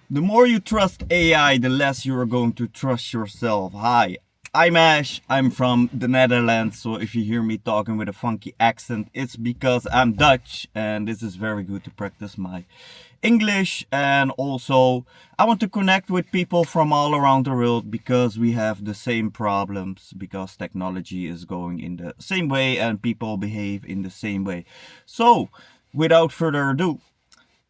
The more you trust AI, the less you are going to trust yourself. Hi, I'm Ash. I'm from the Netherlands, so if you hear me talking with a funky accent, it's because I'm Dutch, and this is very good to practice my English. And also, I want to connect with people from all around the world because we have the same problems, because technology is going in the same way and people behave in the same way. So, without further ado,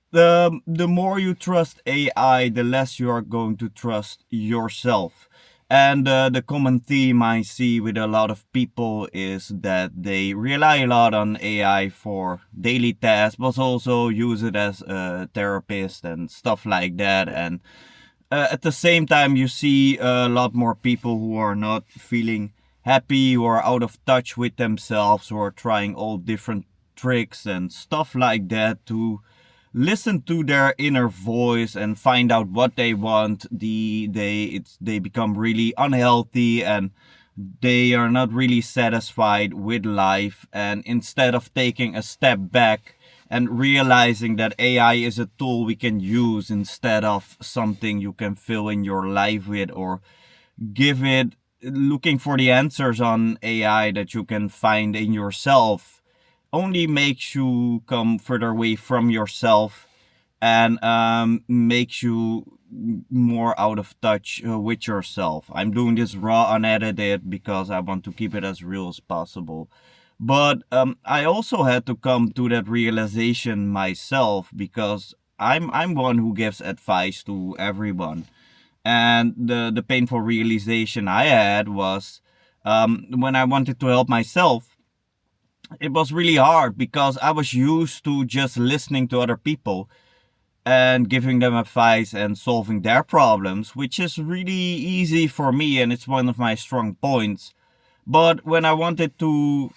the more you trust AI, the less you are going to trust yourself. And the common theme I see with a lot of people is that they rely a lot on AI for daily tasks, but also use it as a therapist and stuff like that. And at the same time, you see a lot more people who are not feeling happy, who are out of touch with themselves, who are trying all different tricks and stuff like that to listen to their inner voice and find out what they want. They become really unhealthy and they are not really satisfied with life, and instead of taking a step back and realizing that AI is a tool we can use instead of something you can fill in your life with, or give it looking for the answers on AI that you can find in yourself, only makes you come further away from yourself and makes you more out of touch with yourself. I'm doing this raw, unedited because I want to keep it as real as possible. But I also had to come to that realization myself because I'm one who gives advice to everyone, and the painful realization I had was when I wanted to help myself, it was really hard because I was used to just listening to other people and giving them advice and solving their problems, which is really easy for me and it's one of my strong points. But when I wanted to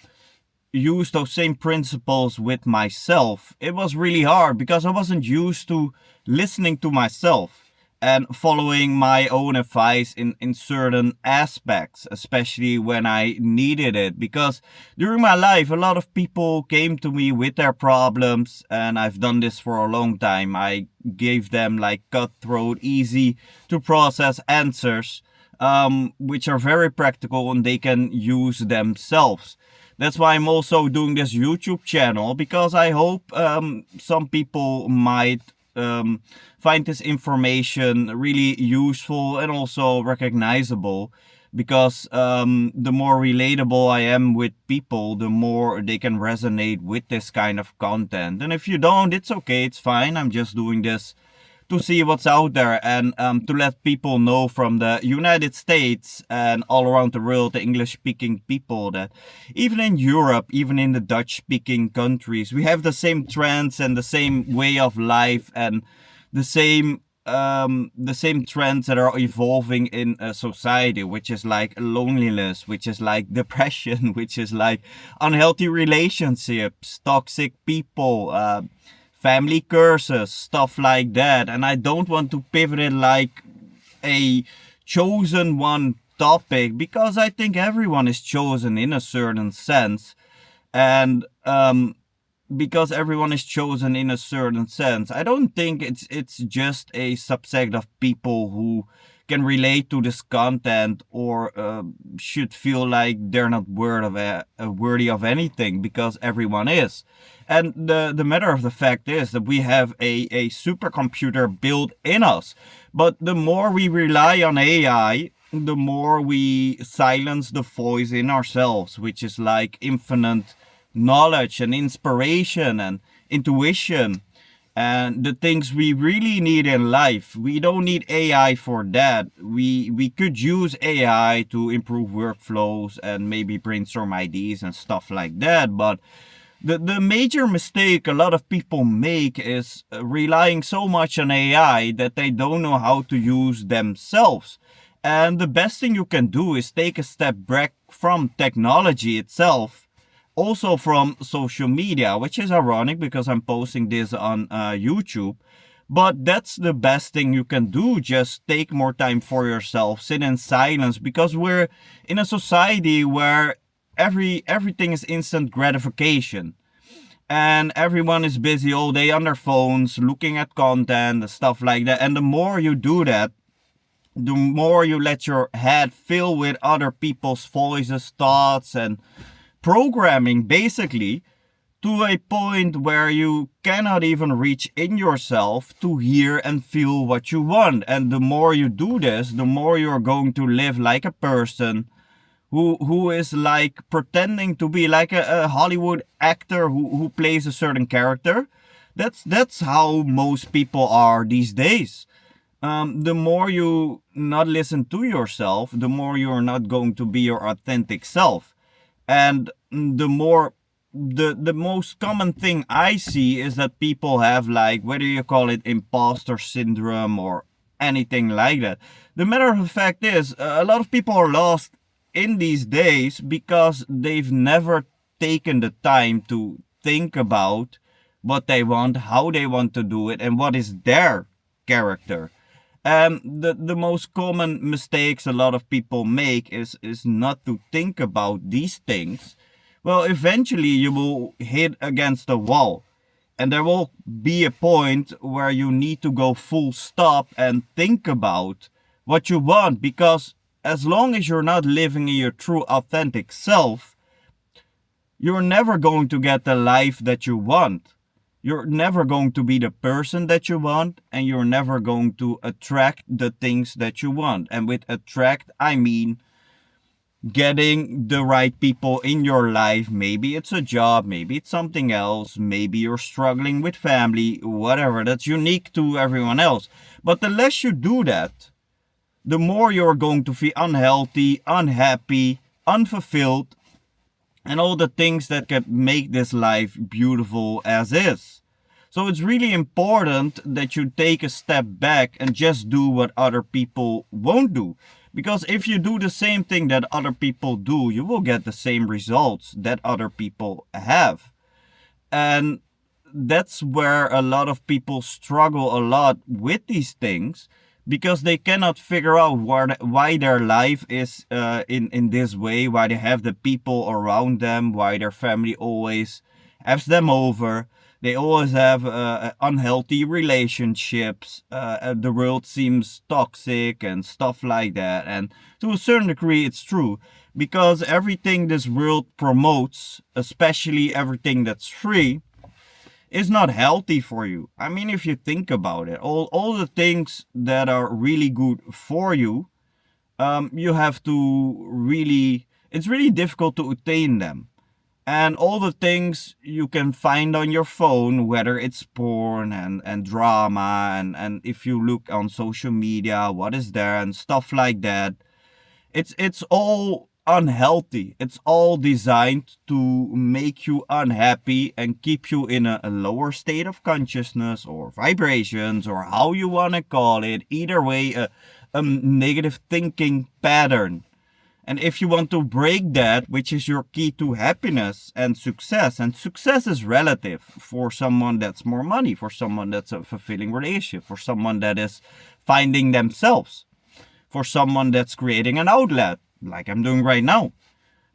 use those same principles with myself, it was really hard because I wasn't used to listening to myself and following my own advice in certain aspects, especially when I needed it. Because during my life, a lot of people came to me with their problems, and I've done this for a long time. I gave them like cutthroat, easy to process answers, which are very practical and they can use themselves. That's why I'm also doing this YouTube channel, because I hope some people might find this information really useful and also recognizable. Because the more relatable I am with people, the more they can resonate with this kind of content. And if you don't, it's okay, it's fine. I'm just doing this to see what's out there and to let people know from the United States and all around the world, the English speaking people, that even in Europe, even in the Dutch speaking countries, we have the same trends and the same way of life and the same trends that are evolving in a society, which is like loneliness, which is like depression, which is like unhealthy relationships, toxic people, family curses, stuff like that. And I don't want to pivot it like a chosen one topic, because I think everyone is chosen in a certain sense. And because everyone is chosen in a certain sense, I don't think it's just a subset of people who can relate to this content, or should feel like they're not worthy of anything, because everyone is. And the matter of the fact is that we have a supercomputer built in us. But the more we rely on AI, the more we silence the voice in ourselves, which is like infinite knowledge and inspiration and intuition and the things we really need in life. We don't need AI for that. We could use AI to improve workflows and maybe brainstorm ideas and stuff like that. But the major mistake a lot of people make is relying so much on AI that they don't know how to use themselves. And the best thing you can do is take a step back from technology itself, also from social media, which is ironic because I'm posting this on YouTube. But that's the best thing you can do. Just take more time for yourself, sit in silence, because we're in a society where everything is instant gratification. and everyone is busy all day on their phones looking at content and stuff like that. And the more you do that, the more you let your head fill with other people's voices, thoughts, and programming, basically, to a point where you cannot even reach in yourself to hear and feel what you want. And the more you do this, the more you're going to live like a person who is like pretending to be like a Hollywood actor who plays a certain character. That's how most people are these days. The more you not listen to yourself, the more you're not going to be your authentic self. And the most common thing I see is that people have, like, whether you call it imposter syndrome or anything like that. The matter of the fact is, a lot of people are lost in these days because they've never taken the time to think about what they want, how they want to do it, and what is their character. The most common mistakes a lot of people make is not to think about these things. Well, eventually you will hit against a wall, and there will be a point where you need to go full stop and think about what you want, because as long as you're not living in your true authentic self, you're never going to get the life that you want. You're never going to be the person that you want, and you're never going to attract the things that you want. And with attract, I mean getting the right people in your life. Maybe it's a job, maybe it's something else, maybe you're struggling with family, whatever. That's unique to everyone else. But the less you do that, the more you're going to feel unhealthy, unhappy, unfulfilled, and all the things that can make this life beautiful as is. So it's really important that you take a step back and just do what other people won't do. Because if you do the same thing that other people do, you will get the same results that other people have. And that's where a lot of people struggle a lot with these things, because they cannot figure out why their life is in this way, why they have the people around them, why their family always has them over. They always have unhealthy relationships. The world seems toxic and stuff like that. And to a certain degree, it's true. Because everything this world promotes, especially everything that's free, is not healthy for you. I mean, if you think about it, all the things that are really good for you, you have to really, it's really difficult to attain them. And all the things you can find on your phone, whether it's porn and drama, and if you look on social media, what is there and stuff like that, it's all unhealthy. It's all designed to make you unhappy and keep you in a lower state of consciousness or vibrations, or how you want to call it. Either way, a negative thinking pattern. And if you want to break that, which is your key to happiness and success is relative for someone that's more money, for someone that's a fulfilling relationship, for someone that is finding themselves, for someone that's creating an outlet, like I'm doing right now.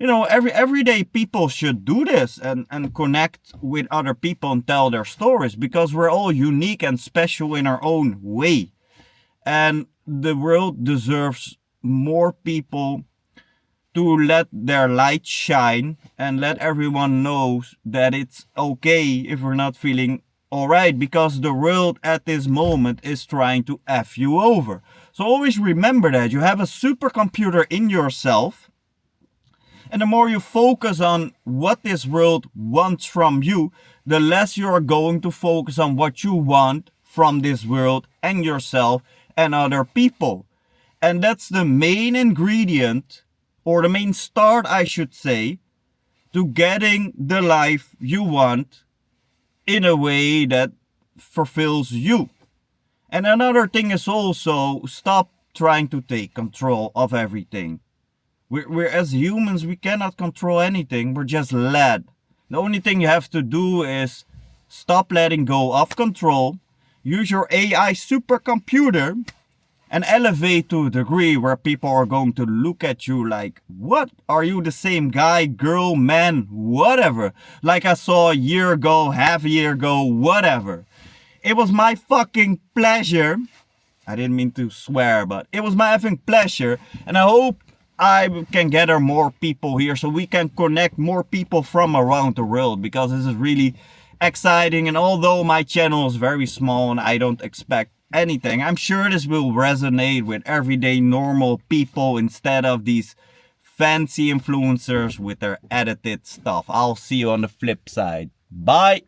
You know, everyday people should do this and connect with other people and tell their stories, because we're all unique and special in our own way. And the world deserves more people to let their light shine and let everyone know that it's okay if we're not feeling alright, because the world at this moment is trying to F you over. So always remember that you have a supercomputer in yourself, and the more you focus on what this world wants from you, the less you are going to focus on what you want from this world and yourself and other people. And that's the main ingredient, or the main start, I should say, to getting the life you want in a way that fulfills you. And another thing is also, stop trying to take control of everything. We're as humans, we cannot control anything. We're just led. The only thing you have to do is stop letting go of control. Use your AI supercomputer and elevate to a degree where people are going to look at you like, what? Are you the same guy, girl, man, whatever? Like I saw a year ago, half a year ago, whatever. It was my fucking pleasure. I didn't mean to swear, but it was my effing pleasure. And I hope I can gather more people here so we can connect more people from around the world, because this is really exciting. And although my channel is very small and I don't expect anything, I'm sure this will resonate with everyday normal people instead of these fancy influencers with their edited stuff. I'll see you on the flip side. Bye.